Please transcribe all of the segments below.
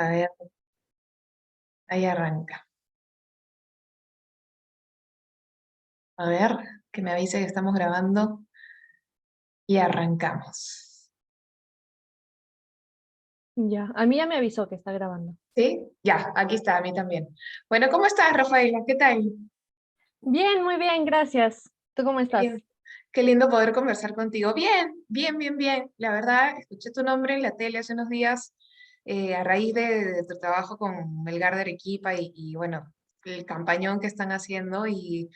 A ver, ahí arranca. A ver, que me avise que estamos grabando y arrancamos. Ya, a mí ya me avisó que está grabando. ¿Sí? Ya, aquí está, a mí también. Bueno, ¿cómo estás, Rafaela? ¿Qué tal? Bien, muy bien, gracias. ¿Tú cómo Qué lindo, estás? qué lindo poder conversar contigo. Bien, bien, bien, bien. La verdad, escuché tu nombre en la tele hace unos días a raíz de tu trabajo con Melgar de Arequipa bueno, el campañón que están haciendo y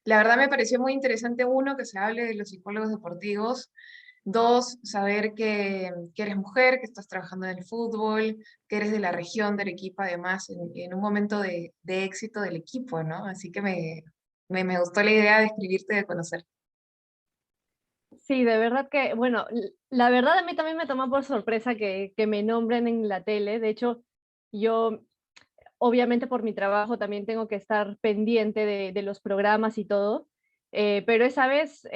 la verdad me pareció muy interesante, uno, que se hable de los psicólogos deportivos. Dos, saber que eres mujer, que estás trabajando en el fútbol, que eres de la región de Arequipa, además, en un momento de éxito del equipo, ¿no? Así que me gustó la idea de escribirte, de conocer. Sí, de verdad que, bueno, la verdad a mí también me tomó por sorpresa que me nombren en la tele. De hecho, yo, obviamente por mi trabajo también tengo que estar pendiente de los programas y todo, pero esa vez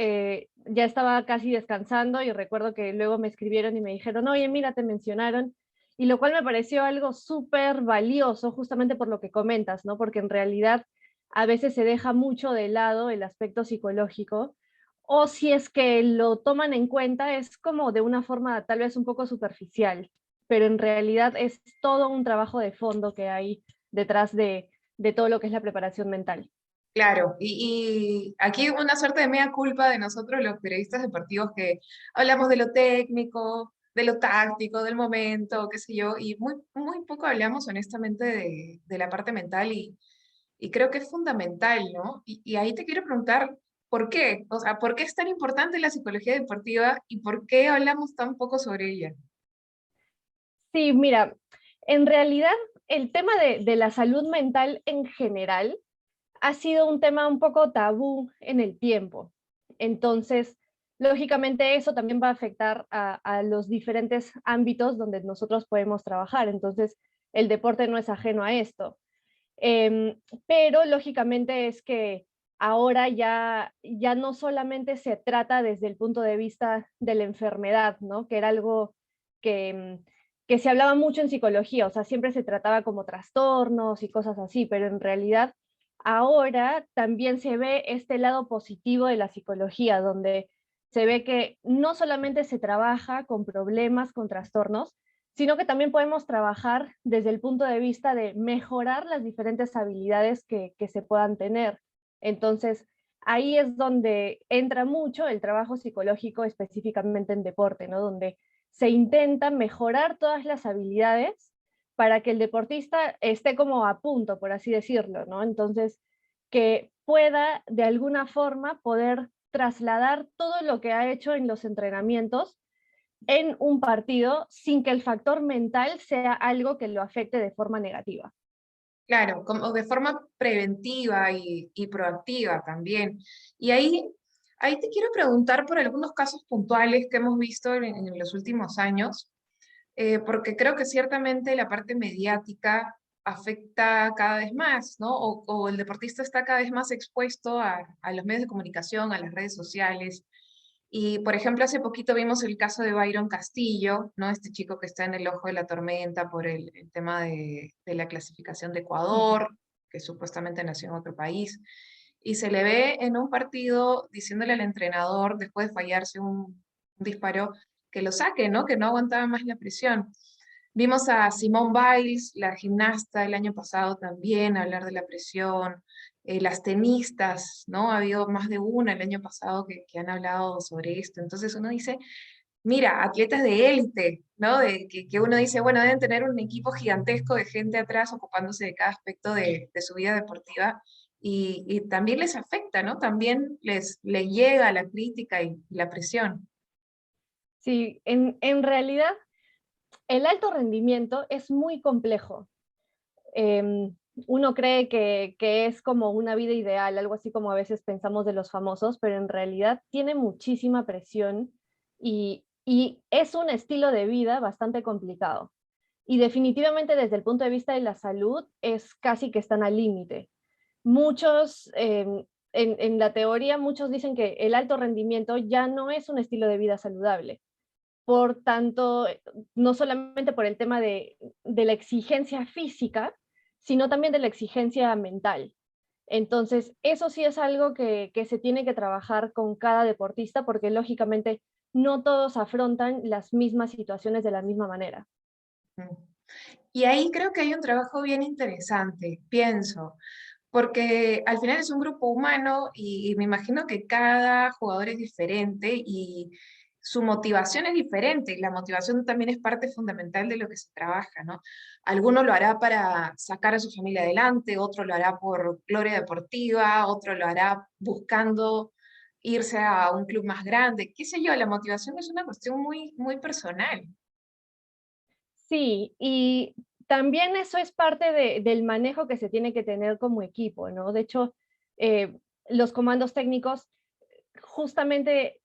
ya estaba casi descansando y recuerdo que luego me escribieron y me dijeron, oye, mira, te mencionaron, y lo cual me pareció algo súper valioso justamente por lo que comentas, ¿no? Porque en realidad a veces se deja mucho de lado el aspecto psicológico, o si es que lo toman en cuenta es como de una forma tal vez un poco superficial, pero en realidad es todo un trabajo de fondo que hay detrás de todo lo que es la preparación mental. Claro, y aquí una suerte de mea culpa de nosotros los periodistas deportivos que hablamos de lo técnico, de lo táctico, del momento, qué sé yo, y muy, muy poco hablamos honestamente de la parte mental y creo que es fundamental, ¿no? Y ahí te quiero preguntar, ¿por qué? O sea, ¿por qué es tan importante la psicología deportiva y por qué hablamos tan poco sobre ella? Sí, mira, en realidad el tema de la salud mental en general ha sido un tema un poco tabú en el tiempo. Entonces, lógicamente eso también va a afectar a los diferentes ámbitos donde nosotros podemos trabajar. Entonces, el deporte no es ajeno a esto. Pero lógicamente es que ahora ya no solamente se trata desde el punto de vista de la enfermedad, ¿no? Que era algo que, que se hablaba mucho en psicología, o sea, siempre se trataba como trastornos y cosas así, pero en realidad ahora también se ve este lado positivo de la psicología, donde se ve que no solamente se trabaja con problemas, con trastornos, sino que también podemos trabajar desde el punto de vista de mejorar las diferentes habilidades que se puedan tener. Entonces, ahí es donde entra mucho el trabajo psicológico específicamente en deporte, ¿no? Donde se intenta mejorar todas las habilidades para que el deportista esté como a punto, por así decirlo, ¿no? Entonces, que pueda de alguna forma poder trasladar todo lo que ha hecho en los entrenamientos en un partido sin que el factor mental sea algo que lo afecte de forma negativa. Claro, como de forma preventiva y proactiva también. Y ahí te quiero preguntar por algunos casos puntuales que hemos visto en los últimos años, porque creo que ciertamente la parte mediática afecta cada vez más, ¿no? O el deportista está cada vez más expuesto a los medios de comunicación, a las redes sociales. Y, por ejemplo, hace poquito vimos el caso de Byron Castillo, ¿no? Este chico que está en el ojo de la tormenta por el tema de la clasificación de Ujú. Ecuador, que supuestamente nació en otro país, y se le ve en un partido diciéndole al entrenador, después de fallarse un disparo, que lo saque, ¿no? Que no aguantaba más la presión. Vimos a Simone Biles, la gimnasta, el año pasado también hablar de la presión, las tenistas, ¿no? Ha habido más de una el año pasado que han hablado sobre esto. Entonces uno dice, mira, atletas de élite, ¿no? Que uno dice, bueno, deben tener un equipo gigantesco de gente atrás ocupándose de cada aspecto de su vida deportiva y también les afecta, ¿no? También les llega la crítica y la presión. Sí, en realidad el alto rendimiento es muy complejo. Uno cree que es como una vida ideal, algo así como a veces pensamos de los famosos, pero en realidad tiene muchísima presión y es un estilo de vida bastante complicado. Y definitivamente desde el punto de vista de la salud es casi que están al límite. Muchos, en la teoría, muchos dicen que el alto rendimiento ya no es un estilo de vida saludable, por tanto, no solamente por el tema de la exigencia física, sino también de la exigencia mental. Entonces, eso sí es algo que se tiene que trabajar con cada deportista, porque lógicamente no todos afrontan las mismas situaciones de la misma manera. Mm. Y ahí creo que hay un trabajo bien interesante, pienso, porque al final es un grupo humano y me imagino que cada jugador es diferente y su motivación es diferente y la motivación también es parte fundamental de lo que se trabaja, ¿no? Alguno lo hará para sacar a su familia adelante, otro lo hará por gloria deportiva, otro lo hará buscando irse a un club más grande, qué sé yo, la motivación es una cuestión muy, muy personal. Sí, y también eso es parte del manejo que se tiene que tener como equipo, ¿no? De hecho, eh, los comandos técnicos justamente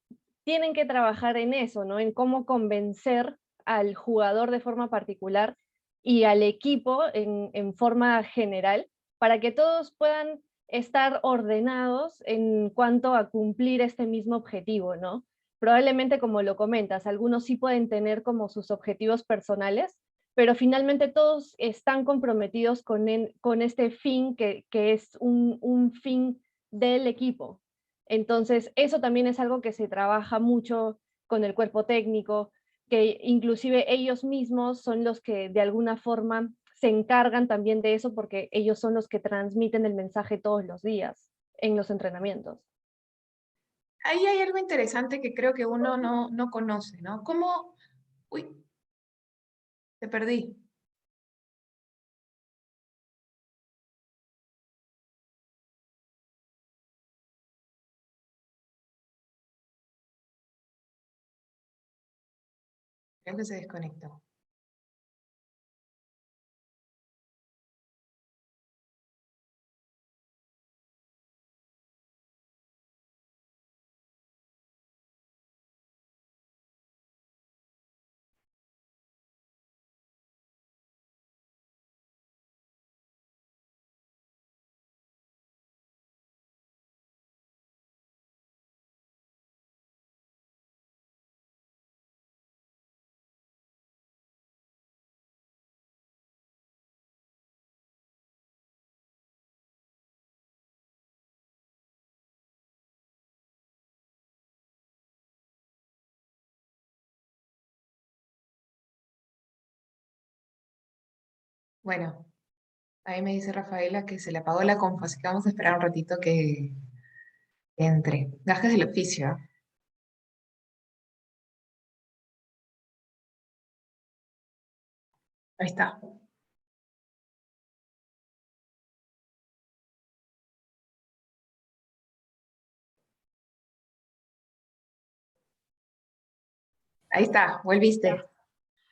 tienen que trabajar en eso, ¿no? En cómo convencer al jugador de forma particular y al equipo en forma general para que todos puedan estar ordenados en cuanto a cumplir este mismo objetivo, ¿no? Probablemente, como lo comentas, algunos sí pueden tener como sus objetivos personales, pero finalmente todos están comprometidos con este fin que es un fin del equipo. Entonces, eso también es algo que se trabaja mucho con el cuerpo técnico, que inclusive ellos mismos son los que de alguna forma se encargan también de eso porque ellos son los que transmiten el mensaje todos los días en los entrenamientos. Ahí hay algo interesante que creo que uno no conoce, ¿no? ¿Cómo? Uy, te perdí. Creo que se desconectó. Bueno, ahí me dice Rafaela que se le apagó la compu, así que vamos a esperar un ratito que entre. Gajes del oficio, ¿ah? Ahí está. Ahí está, volviste. Ya.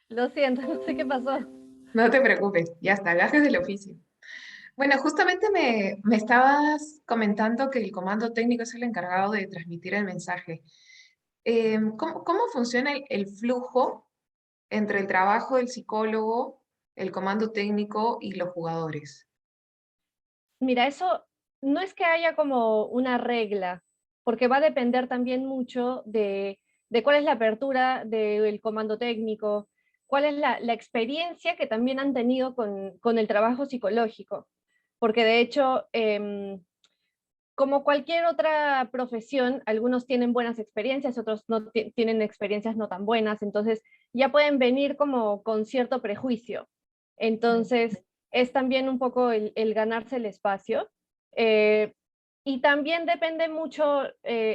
Lo siento, no sé qué pasó. No te preocupes, ya está, gajes del oficio. Bueno, justamente me estabas comentando que el comando técnico es el encargado de transmitir el mensaje. ¿Cómo funciona el flujo entre el trabajo del psicólogo, el comando técnico y los jugadores? Mira, eso no es que haya como una regla, porque va a depender también mucho de cuál es la apertura del comando técnico, cuál es la experiencia que también han tenido con el trabajo psicológico. Porque de hecho, como cualquier otra profesión, algunos tienen buenas experiencias, otros no tienen experiencias no tan buenas, entonces ya pueden venir como con cierto prejuicio. Entonces, es también un poco el ganarse el espacio. eh, y también depende mucho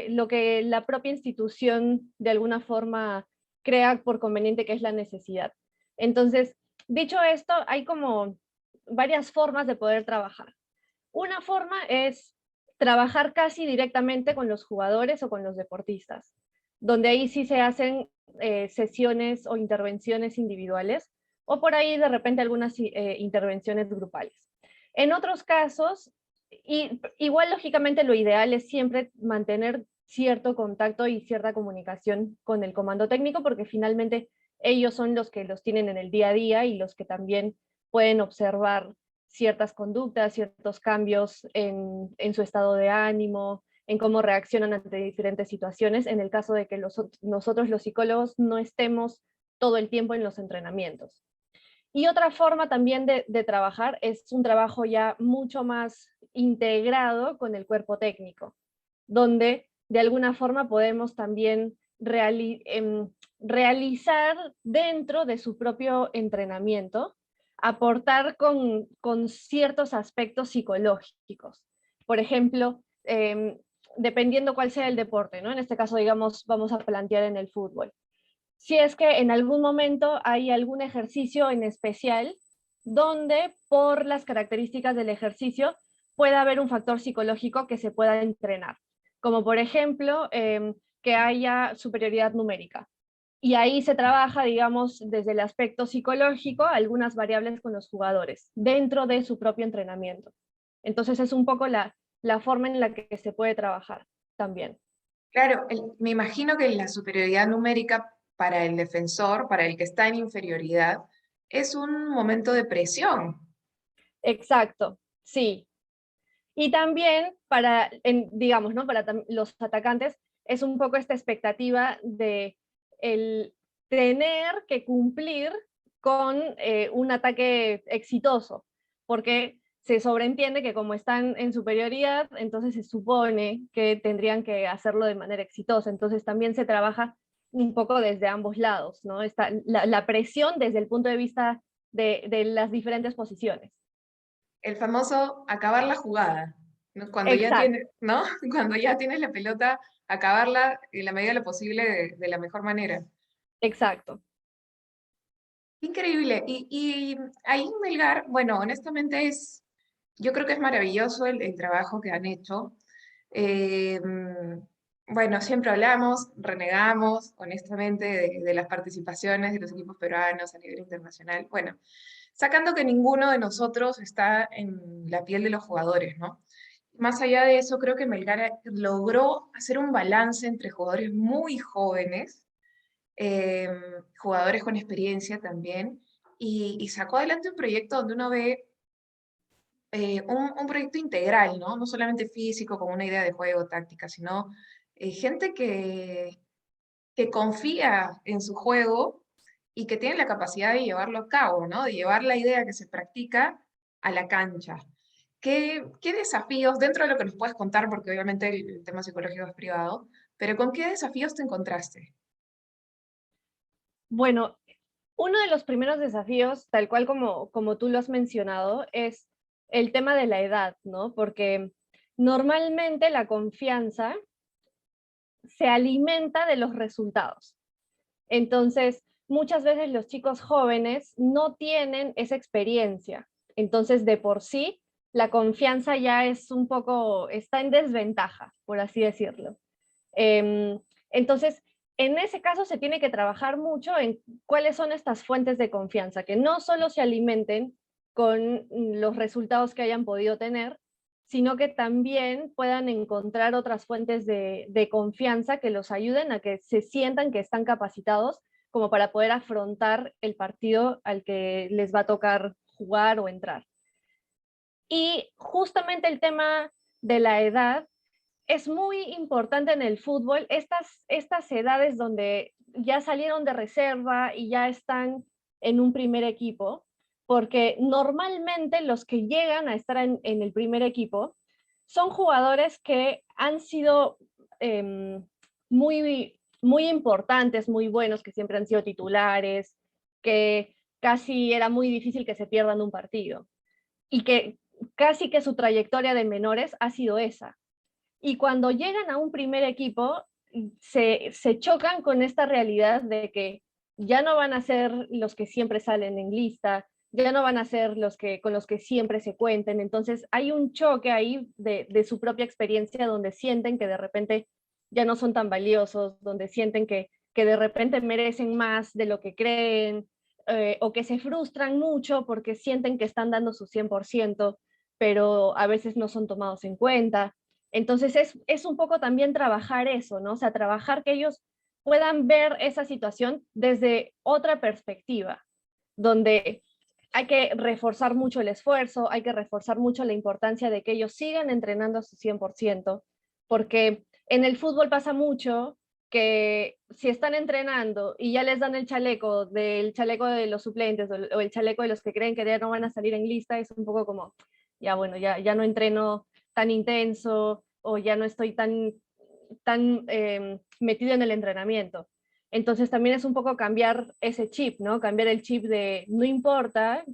lo que la propia institución de alguna forma crea por conveniente, que es la necesidad. Entonces, dicho esto, hay como varias formas de poder trabajar. Una forma es trabajar casi directamente con los jugadores o con los deportistas, donde ahí sí se hacen sesiones o intervenciones individuales, o por ahí de repente algunas intervenciones grupales. En otros casos, igual lógicamente lo ideal es siempre mantener cierto contacto y cierta comunicación con el comando técnico, porque finalmente ellos son los que los tienen en el día a día y los que también pueden observar ciertas conductas, ciertos cambios en su estado de ánimo, en cómo reaccionan ante diferentes situaciones, en el caso de que nosotros los psicólogos no estemos todo el tiempo en los entrenamientos. Y otra forma también de trabajar es un trabajo ya mucho más integrado con el cuerpo técnico, donde de alguna forma podemos también realizar dentro de su propio entrenamiento, aportar con ciertos aspectos psicológicos. Por ejemplo, dependiendo cuál sea el deporte, ¿no? En este caso, digamos, vamos a plantear en el fútbol. Si es que en algún momento hay algún ejercicio en especial donde por las características del ejercicio pueda haber un factor psicológico que se pueda entrenar, como por ejemplo que haya superioridad numérica. Y ahí se trabaja, digamos, desde el aspecto psicológico, algunas variables con los jugadores dentro de su propio entrenamiento. Entonces es un poco la forma en la que se puede trabajar también. Claro, me imagino que la superioridad numérica para el defensor, para el que está en inferioridad, es un momento de presión. Exacto, sí. Y también para, digamos, ¿no? Para los atacantes es un poco esta expectativa de el tener que cumplir con un ataque exitoso, porque se sobreentiende que como están en superioridad, entonces se supone que tendrían que hacerlo de manera exitosa. Entonces también se trabaja un poco desde ambos lados, ¿no? La presión desde el punto de vista de las diferentes posiciones. El famoso acabar la jugada, ¿no? Cuando ya Exacto, tienes, ¿no? Cuando ya tienes la pelota, acabarla en la medida de lo posible de la mejor manera. exacto. Increíble. Y ahí, Melgar, bueno, honestamente yo creo que es maravilloso el trabajo que han hecho. Eh, bueno, siempre hablamos, renegamos, honestamente, de las participaciones de los equipos peruanos a nivel internacional. Bueno, sacando que ninguno de nosotros está en la piel de los jugadores, ¿no? Más allá de eso, creo que Melgar logró hacer un balance entre jugadores muy jóvenes, eh, jugadores con experiencia también, y sacó adelante un proyecto donde uno ve un proyecto integral, ¿no? No solamente físico, con una idea de juego, táctica, sino gente que confía en su juego y que tiene la capacidad de llevarlo a cabo, ¿no? De llevar la idea que se practica a la cancha. ¿Qué desafíos, dentro de lo que nos puedes contar, porque obviamente el tema psicológico es privado, pero con qué desafíos te encontraste? Bueno, uno de los primeros desafíos, tal cual como tú lo has mencionado, es el tema de la edad, ¿no? Porque normalmente la confianza se alimenta de los resultados. Entonces, muchas veces los chicos jóvenes no tienen esa experiencia. Entonces, de por sí, la confianza ya es un poco, está en desventaja, por así decirlo. Entonces, en ese caso se tiene que trabajar mucho en cuáles son estas fuentes de confianza, que no solo se alimenten con los resultados que hayan podido tener, sino que también puedan encontrar otras fuentes de confianza que los ayuden a que se sientan que están capacitados como para poder afrontar el partido al que les va a tocar jugar o entrar. Y justamente el tema de la edad es muy importante en el fútbol, estas edades donde ya salieron de reserva y ya están en un primer equipo, porque normalmente los que llegan a estar en el primer equipo son jugadores que han sido muy importantes, muy buenos, que siempre han sido titulares, que casi era muy difícil que se pierdan un partido y que casi que su trayectoria de menores ha sido esa. Y cuando llegan a un primer equipo, se chocan con esta realidad de que ya no van a ser los que siempre salen en lista, ya no van a ser con los que siempre se cuenten. Entonces hay un choque ahí de su propia experiencia donde sienten que de repente ya no son tan valiosos, donde sienten que de repente merecen más de lo que creen, o que se frustran mucho porque sienten que están dando su 100%, pero a veces no son tomados en cuenta. Entonces es un poco también trabajar eso, ¿no? O sea, trabajar que ellos puedan ver esa situación desde otra perspectiva, donde hay que reforzar mucho el esfuerzo, hay que reforzar mucho la importancia de que ellos sigan entrenando a su 100%, porque en el fútbol pasa mucho que si están entrenando y ya les dan el chaleco del chaleco de los suplentes o el chaleco de los que creen que ya no van a salir en lista, es un poco como, ya bueno, ya no entreno tan intenso o ya no estoy tan metido en el entrenamiento. Entonces también es un poco cambiar ese chip, ¿no? Cambiar el chip de no importa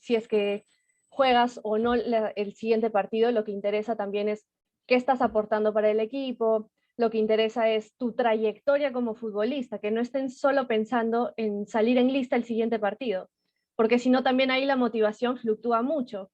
si es que juegas o no el siguiente partido, lo que interesa también es qué estás aportando para el equipo, lo que interesa es tu trayectoria como futbolista, que no estén solo pensando en salir en lista el siguiente partido, porque si no también ahí la motivación fluctúa mucho.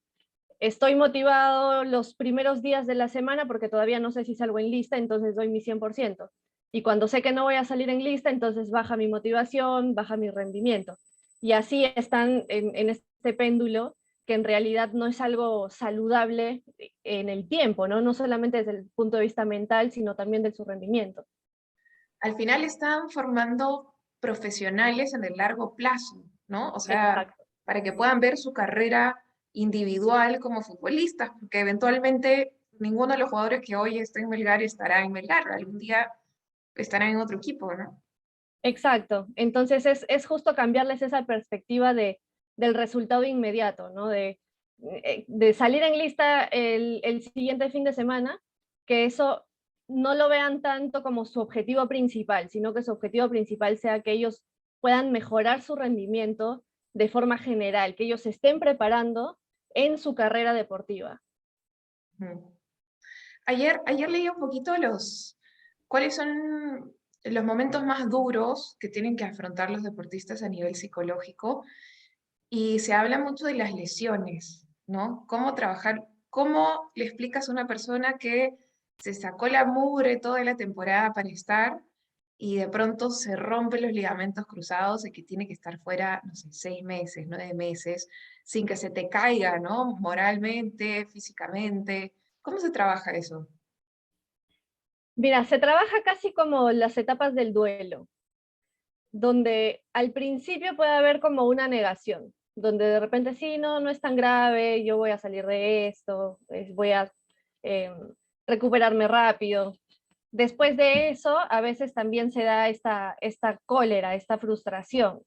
Estoy motivado los primeros días de la semana porque todavía no sé si salgo en lista, entonces doy mi 100%. Y cuando sé que no voy a salir en lista, entonces baja mi motivación, baja mi rendimiento. Y así están en este péndulo que en realidad no es algo saludable en el tiempo, ¿no? No solamente desde el punto de vista mental, sino también de su rendimiento. Al final están formando profesionales en el largo plazo, ¿no? O sea, Exacto. para que puedan ver su carrera individual como futbolistas, porque eventualmente ninguno de los jugadores que hoy está en Melgar estará en Melgar, algún día estará en otro equipo, ¿no? Exacto. Entonces es justo cambiarles esa perspectiva del resultado inmediato, ¿no? De salir en lista el siguiente fin de semana, que eso no lo vean tanto como su objetivo principal, sino que su objetivo principal sea que ellos puedan mejorar su rendimiento de forma general, que ellos se estén preparando en su carrera deportiva. Ujú. Ayer leí un poquito cuáles son los momentos más duros que tienen que afrontar los deportistas a nivel psicológico y se habla mucho de las lesiones, ¿no? Cómo trabajar, cómo le explicas a una persona que se sacó la mugre toda la temporada para estar y de pronto se rompen los ligamentos cruzados y que tiene que estar fuera, no sé, 6 meses, 9 meses, sin que se te caiga, ¿no? Moralmente, físicamente. ¿Cómo se trabaja eso? Mira, se trabaja casi como las etapas del duelo, donde al principio puede haber como una negación, donde de repente sí, no es tan grave, yo voy a salir de esto, voy a eh, recuperarme rápido. Después de eso, a veces también se da esta cólera, esta frustración,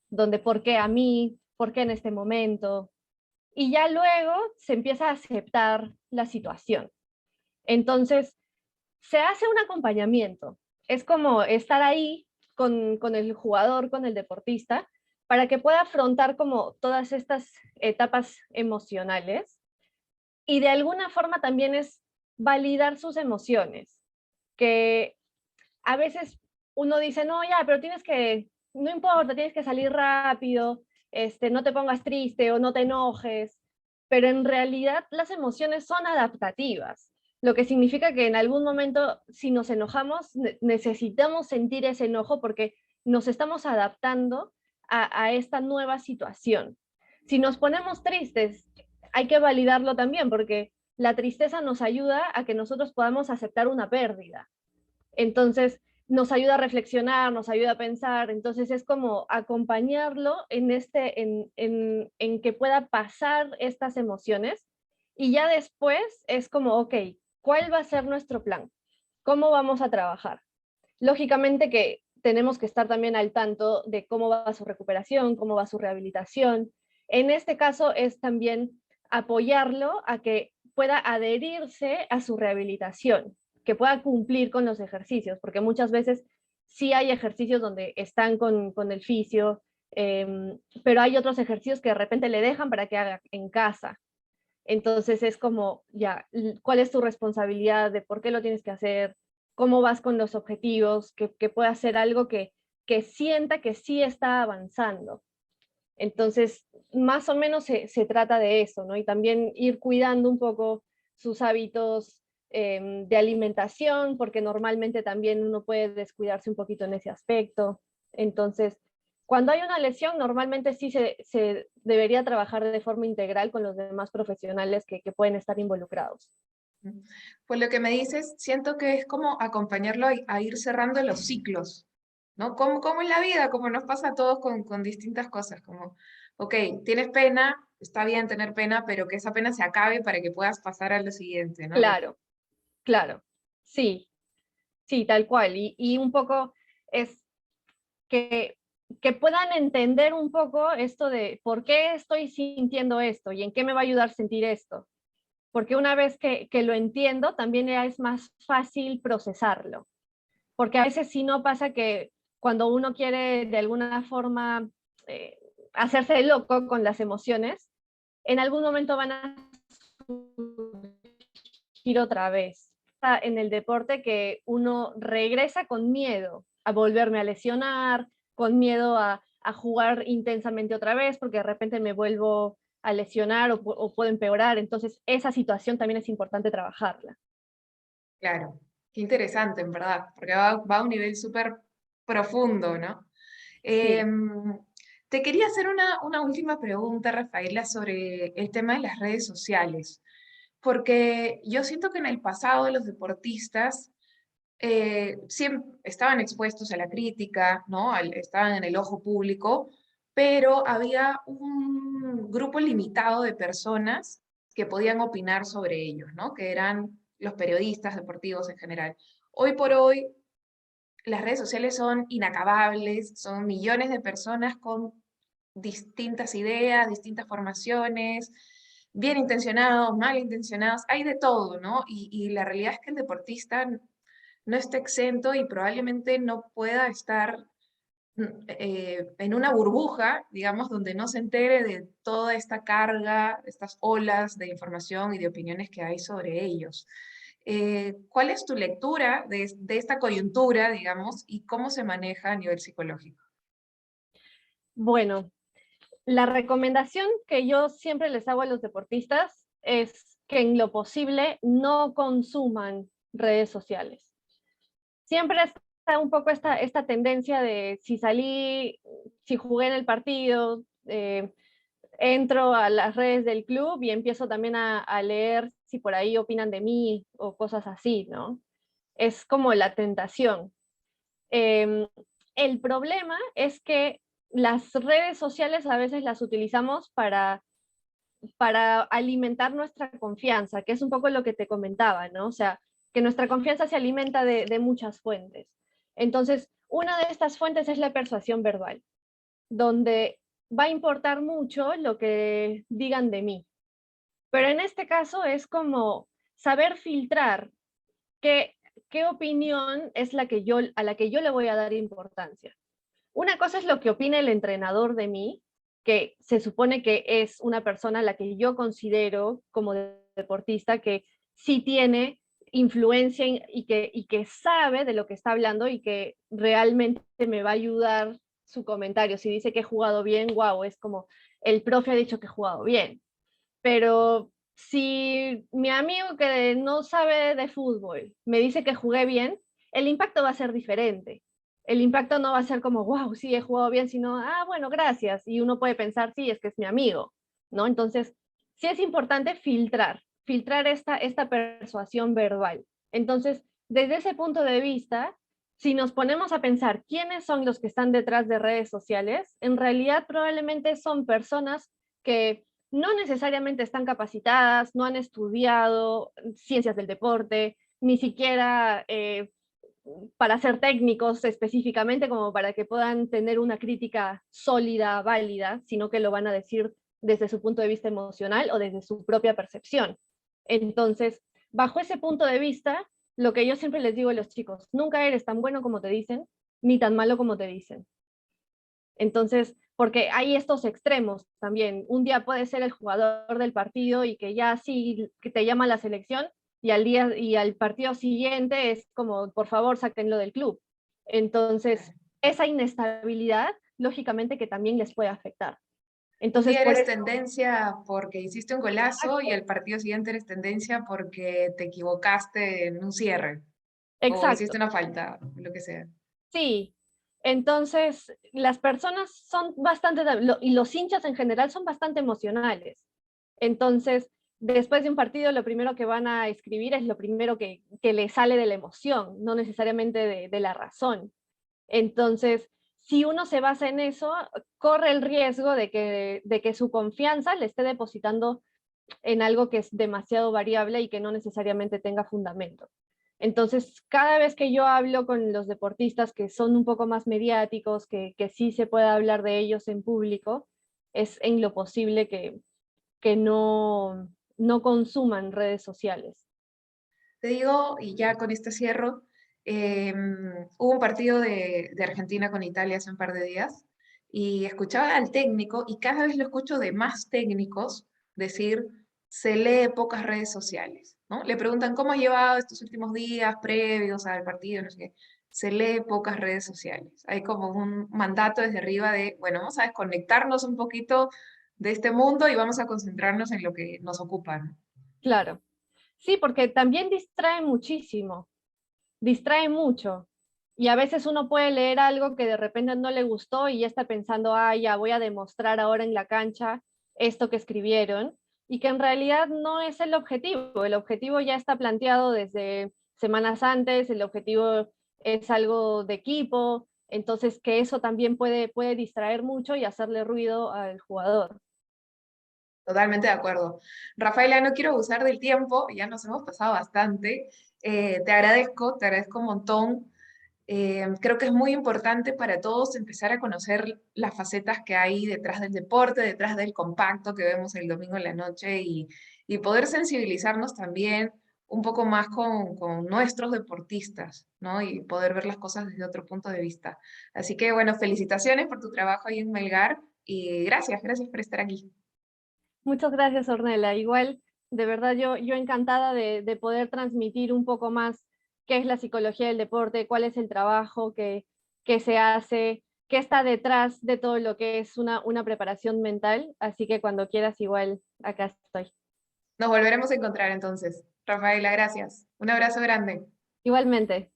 donde ¿por qué a mí? ¿Por qué en este momento? Y ya luego se empieza a aceptar la situación. Entonces, se hace un acompañamiento. Es como estar ahí con el jugador, con el deportista, para que pueda afrontar como todas estas etapas emocionales y de alguna forma también es validar sus emociones, que a veces uno dice, no, ya, pero no importa, tienes que salir rápido, no te pongas triste o no te enojes, pero en realidad las emociones son adaptativas, lo que significa que en algún momento, si nos enojamos, necesitamos sentir ese enojo porque nos estamos adaptando a esta nueva situación. Si nos ponemos tristes, hay que validarlo también porque la tristeza nos ayuda a que nosotros podamos aceptar una pérdida. Entonces, nos ayuda a reflexionar, nos ayuda a pensar, entonces es como acompañarlo en que pueda pasar estas emociones y ya después es como, ok, ¿cuál va a ser nuestro plan? ¿Cómo vamos a trabajar? Lógicamente que tenemos que estar también al tanto de cómo va su recuperación, cómo va su rehabilitación. En este caso es también apoyarlo a que pueda adherirse a su rehabilitación, que pueda cumplir con los ejercicios, porque muchas veces sí hay ejercicios donde están con el fisio, pero hay otros ejercicios que de repente le dejan para que haga en casa. Entonces es como, ya, ¿cuál es tu responsabilidad de por qué lo tienes que hacer? ¿Cómo vas con los objetivos? Que pueda hacer algo que sienta que sí está avanzando. Entonces, más o menos se trata de eso, ¿no? Y también ir cuidando un poco sus hábitos de alimentación, porque normalmente también uno puede descuidarse un poquito en ese aspecto. Entonces, cuando hay una lesión, normalmente sí se debería trabajar de forma integral con los demás profesionales que pueden estar involucrados. Pues lo que me dices, siento que es como acompañarlo a ir cerrando los ciclos, ¿no? Como en la vida, como nos pasa a todos con distintas cosas, como, ok, tienes pena, está bien tener pena, pero que esa pena se acabe para que puedas pasar a lo siguiente, ¿no? Claro, claro. Sí, sí, tal cual. Y un poco es que, que puedan entender un poco esto de por qué estoy sintiendo esto y en qué me va a ayudar a sentir esto. Porque una vez que lo entiendo, también ya es más fácil procesarlo. Porque a veces sí no pasa que cuando uno quiere de alguna forma eh, hacerse loco con las emociones, en algún momento van a ir otra vez. En el deporte que uno regresa con miedo a volverme a lesionar, con miedo a jugar intensamente otra vez, porque de repente me vuelvo a lesionar o puedo empeorar. Entonces, esa situación también es importante trabajarla. Claro, qué interesante, en verdad, porque va a un nivel súper profundo, ¿no? Sí. Em, Te quería hacer una última pregunta, Rafaela, sobre el tema de las redes sociales, porque yo siento que en el pasado los deportistas siempre estaban expuestos a la crítica, ¿no? Estaban en el ojo público, pero había un grupo limitado de personas que podían opinar sobre ellos, ¿no? Que eran los periodistas deportivos en general. Hoy por hoy, las redes sociales son inacabables, son millones de personas con distintas ideas, distintas formaciones, bien intencionados, mal intencionados, hay de todo, ¿no? Y la realidad es que el deportista no está exento y probablemente no pueda estar en una burbuja, digamos, donde no se entere de toda esta carga, estas olas de información y de opiniones que hay sobre ellos. ¿Cuál es tu lectura de esta coyuntura, digamos, y cómo se maneja a nivel psicológico? Bueno, la recomendación que yo siempre les hago a los deportistas es que en lo posible no consuman redes sociales. Siempre está un poco esta tendencia de si salí, si jugué en el partido, entro a las redes del club y empiezo también a leer si por ahí opinan de mí o cosas así, ¿no? Es como la tentación. Eh, el problema es que las redes sociales a veces las utilizamos para alimentar nuestra confianza, que es un poco lo que te comentaba, ¿no? O sea, que nuestra confianza se alimenta de muchas fuentes. Entonces, una de estas fuentes es la persuasión verbal, donde va a importar mucho lo que digan de mí. Pero en este caso es como saber filtrar qué, qué opinión es a la que yo le voy a dar importancia. Una cosa es lo que opina el entrenador de mí, que se supone que es una persona a la que yo considero como deportista que sí tiene influencia y que sabe de lo que está hablando y que realmente me va a ayudar su comentario. Si dice que he jugado bien, wow, es como el profe ha dicho que he jugado bien. Pero si mi amigo que no sabe de fútbol me dice que jugué bien, el impacto va a ser diferente. El impacto no va a ser como, wow, sí, he jugado bien, sino, ah, bueno, gracias. Y uno puede pensar, sí, es que es mi amigo, ¿no? Entonces, sí es importante filtrar esta persuasión verbal. Entonces, desde ese punto de vista, si nos ponemos a pensar quiénes son los que están detrás de redes sociales, en realidad probablemente son personas que no necesariamente están capacitadas, no han estudiado ciencias del deporte, ni siquiera para ser técnicos específicamente, como para que puedan tener una crítica sólida, válida, sino que lo van a decir desde su punto de vista emocional o desde su propia percepción. Entonces, bajo ese punto de vista, lo que yo siempre les digo a los chicos, nunca eres tan bueno como te dicen, ni tan malo como te dicen. Entonces, porque hay estos extremos también. Un día puede ser el jugador del partido y que ya sí que te llama la selección y al partido siguiente es como, por favor, sáquenlo del club. Entonces, esa inestabilidad, lógicamente que también les puede afectar. Un Entonces, día por eres eso, tendencia porque hiciste un golazo y exacto, el partido siguiente eres tendencia porque te equivocaste en un cierre o exacto. hiciste una falta, lo que sea. Sí, entonces las personas son bastante, y los hinchas en general son bastante emocionales. Entonces, después de un partido, lo primero que van a escribir es lo primero que le sale de la emoción, no necesariamente de la razón. Entonces, si uno se basa en eso, corre el riesgo de que su confianza le esté depositando en algo que es demasiado variable y que no necesariamente tenga fundamento. Entonces, cada vez que yo hablo con los deportistas que son un poco más mediáticos, que sí se puede hablar de ellos en público, es en lo posible que no consuman redes sociales. Te digo, y ya con este cierro, hubo un partido de Argentina con Italia hace un par de días y escuchaba al técnico y cada vez lo escucho de más técnicos decir, se lee pocas redes sociales, ¿no? Le preguntan cómo ha llevado estos últimos días previos al partido, no sé qué. Se lee pocas redes sociales. Hay como un mandato desde arriba de, bueno, vamos a desconectarnos un poquito de este mundo y vamos a concentrarnos en lo que nos ocupa, ¿no? Claro. Sí, porque también distrae muchísimo, distrae mucho. Y a veces uno puede leer algo que de repente no le gustó y ya está pensando, ah, ya voy a demostrar ahora en la cancha esto que escribieron, y que en realidad no es el objetivo. El objetivo ya está planteado desde semanas antes, el objetivo es algo de equipo, entonces que eso también puede distraer mucho y hacerle ruido al jugador. Totalmente de acuerdo. Rafaela, no quiero abusar del tiempo, ya nos hemos pasado bastante. Te agradezco un montón. Creo que es muy importante para todos empezar a conocer las facetas que hay detrás del deporte, detrás del compacto que vemos el domingo en la noche y poder sensibilizarnos también un poco más con nuestros deportistas, ¿no? Y poder ver las cosas desde otro punto de vista. Así que, bueno, felicitaciones por tu trabajo ahí en Melgar y gracias por estar aquí. Muchas gracias, Ornella. Igual, de verdad, yo encantada de poder transmitir un poco más qué es la psicología del deporte, cuál es el trabajo que se hace, qué está detrás de todo lo que es una preparación mental. Así que cuando quieras, igual, acá estoy. Nos volveremos a encontrar entonces. Rafaela, gracias. Un abrazo grande. Igualmente.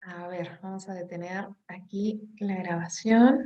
A ver, vamos a detener aquí la grabación.